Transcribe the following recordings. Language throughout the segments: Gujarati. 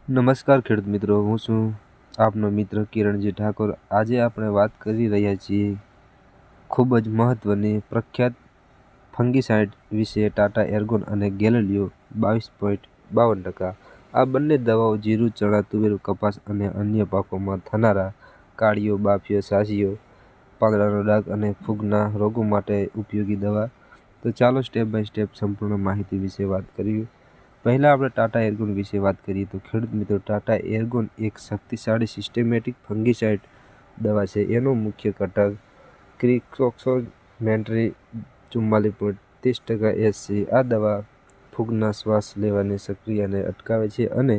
નમસ્કાર ખેડૂત મિત્રો, હું છું આપનો મિત્ર કિરણજી ઠાકોર। આજે આપણે વાત કરી રહ્યા છીએ ખૂબ જ મહત્વની પ્રખ્યાત ફંગીસાઇડ વિશે, ટાટા એર્ગોન અને ગેલેલિયો 22.52%। આ બંને દવાઓ જીરું, ચણા, તુવેર, કપાસ અને અન્ય પાકોમાં થનારા કાળીઓ, બાફીઓ, સાસીઓ, પાંદડાનો ડાઘ અને ફૂગના રોગો માટે ઉપયોગી દવા। તો ચાલો સ્ટેપ બાય સ્ટેપ સંપૂર્ણ માહિતી વિશે વાત કરીએ। પહેલાં આપણે ટાટા એર્ગોન વિશે વાત કરીએ તો ખેડૂત મિત્રો, ટાટા એર્ગોન એક શક્તિશાળી સિસ્ટેમેટિક ફંગીસાઇડ દવા છે। એનો મુખ્ય ઘટક ક્રિપ્ટોક્સોમેટ્રી 44.30% SC। આ દવા ફૂગના શ્વાસ લેવાની પ્રક્રિયાને અટકાવે છે અને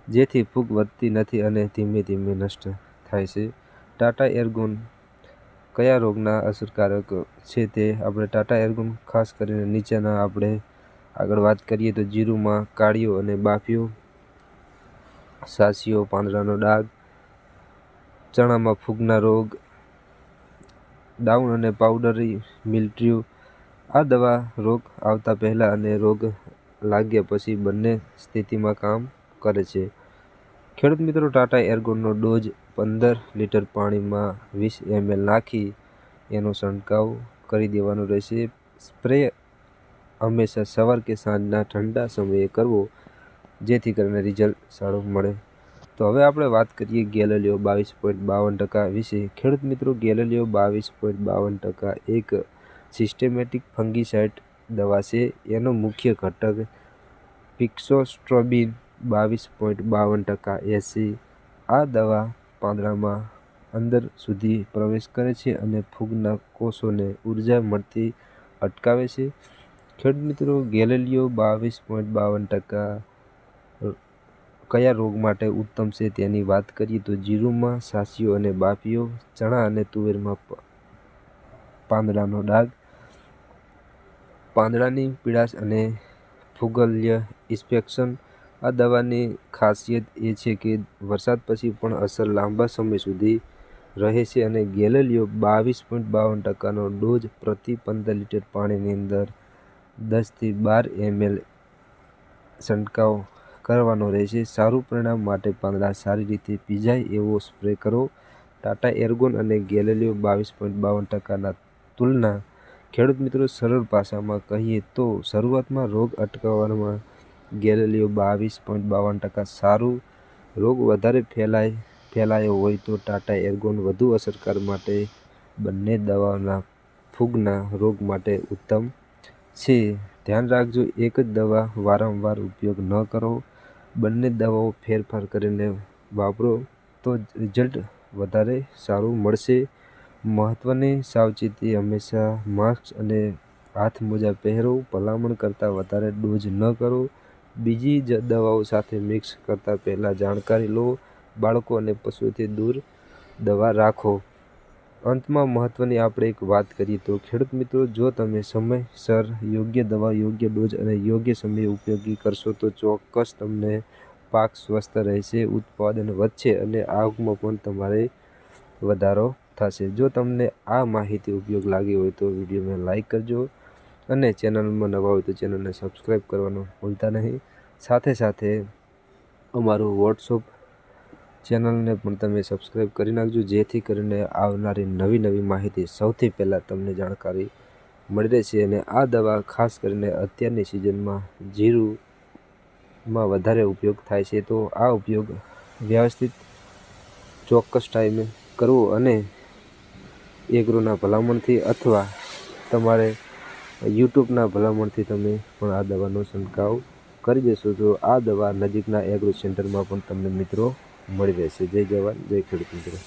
જેથી ફૂગ વધતી નથી અને ધીમે ધીમે નષ્ટ થાય છે। ટાટા એર્ગોન કયા રોગના અસરકારક છે તે આપણે ટાટા એર્ગોન ખાસ કરીને નીચેના આપણે આગળ વાત કરીએ તો જીરુમાં કાળીઓ અને બાફીઓ, સાસીઓ, પાંદડાનો ડાઘ, ચણામાં ફૂગના રોગ, ડાઉન અને પાવડરી મિલ્ડ્યુ। આ દવા રોગ આવતા પહેલા અને રોગ લાગ્યા પછી બંને સ્થિતિમાં કામ કરે છે। ખેડૂત મિત્રો, ટાટા એર્ગોનનો ડોઝ 15 લિટર પાણીમાં 20 ml નાખી એનો છંટકાવ કરી દેવાનો રહેશે। સ્પ્રે હંમેશા સવાર કે સાંજના ઠંડા સમયે કરવો, જેથી કરીને રિઝલ્ટ સારું મળે। તો હવે આપણે વાત કરીએ ગેલેલિયો 22.52% વિશે। ખેડૂત મિત્રો, ગેલેલિયો 22.52% એક સિસ્ટેમેટિક ફંગીસાઇડ દવા છે। એનો મુખ્ય ઘટક પિક્સોસ્ટ્રોબિન 22.52% SC। આ દવા પાંદડામાં અંદર સુધી પ્રવેશ કરે છે અને ફૂગના કોષોને ઉર્જા મળતી અટકાવે છે। ખેડૂત મિત્રો, ગેલેલિયો 22.52% કયા રોગ માટે ઉત્તમ છે તેની વાત કરીએ તો જીરુમાં સાસીઓ અને બાફીઓ, ચણા અને તુવેરમાં પાંદડાનો ડાઘ, પાંદડાની પીળાશ અને ફુગલ્ય ઇન્ફેક્શન। આ દવાની ખાસિયત એ છે કે વરસાદ પછી પણ અસર લાંબા સમય સુધી રહે છે અને ગેલેલિયો 22.52%નો ડોઝ પ્રતિ 15 લિટર પાણીની અંદર 10 થી 12 ml છંટકાવ કરવાનો રહેશે। સારું પરિણામ માટે પાંદડા સારી રીતે ભીંજાય એવો સ્પ્રે કરો। ટાટા એર્ગોન અને ગેલેલિયો 22.52%ના તુલના। ખેડૂત મિત્રો, સરળ ભાષામાં કહીએ તો શરૂઆતમાં રોગ અટકાવવામાં ગેલેલિયો 22.52% સારું, રોગ વધારે ફેલાયો હોય તો ટાટા એર્ગોન વધુ અસરકારક માટે બંને દવાઓના ફૂગના રોગ માટે ઉત્તમ છે। ધ્યાન રાખજો, એક જ દવા વારંવાર ઉપયોગ ન કરો, બંને દવાઓ ફેરફાર કરીને વાપરો તો રિઝલ્ટ વધારે સારું મળશે। મહત્વની સાવચેતી, હંમેશા માસ્ક અને હાથ મોજા પહેરો, ભલામણ કરતાં વધારે ડોઝ ન કરો, બીજી દવાઓ સાથે મિક્સ કરતા પહેલા જાણકારી લો, બાળકો અને પશુઓથી દૂર દવા રાખો। અંતમાં મહત્વની આપણે એક વાત કરીએ તો ખેડૂત મિત્રો, જો તમે સમયસર યોગ્ય દવા, યોગ્ય ડોઝ અને યોગ્ય સમયે ઉપયોગ કરશો તો ચોક્કસ તમને પાક સ્વસ્થ રહેશે, ઉત્પાદન વધશે અને આવકમાં પણ તમારે વધારો થશે। જો તમને આ માહિતી ઉપયોગ લાગી હોય તો વિડીયોને લાઈક કરજો અને ચેનલમાં નવા હોય તો ચેનલને સબસ્ક્રાઈબ કરવાનું ભૂલતા નહીં। સાથે સાથે અમારું વોટ્સઅપ ચેનલને પણ તમે સબસ્ક્રાઈબ કરી નાખજો, જેથી કરીને આવનારી નવી માહિતી સૌથી પહેલાં તમને જાણકારી મળી રહેશે। અને આ દવા ખાસ કરીને અત્યારની સિઝનમાં જીરુમાં વધારે ઉપયોગ થાય છે, તો આ ઉપયોગ વ્યવસ્થિત ચોક્કસ ટાઈમે કરવો અને એગ્રોના ભલામણથી અથવા તમારે યુટ્યુબના ભલામણથી તમે પણ આ દવાનો છંટકાવ કરી દેશો તો આ દવા નજીકના એગ્રો સેન્ટરમાં પણ તમને મિત્રો મળી રહેશે। જય જવાન, જય ખેડૂત મિત્રો।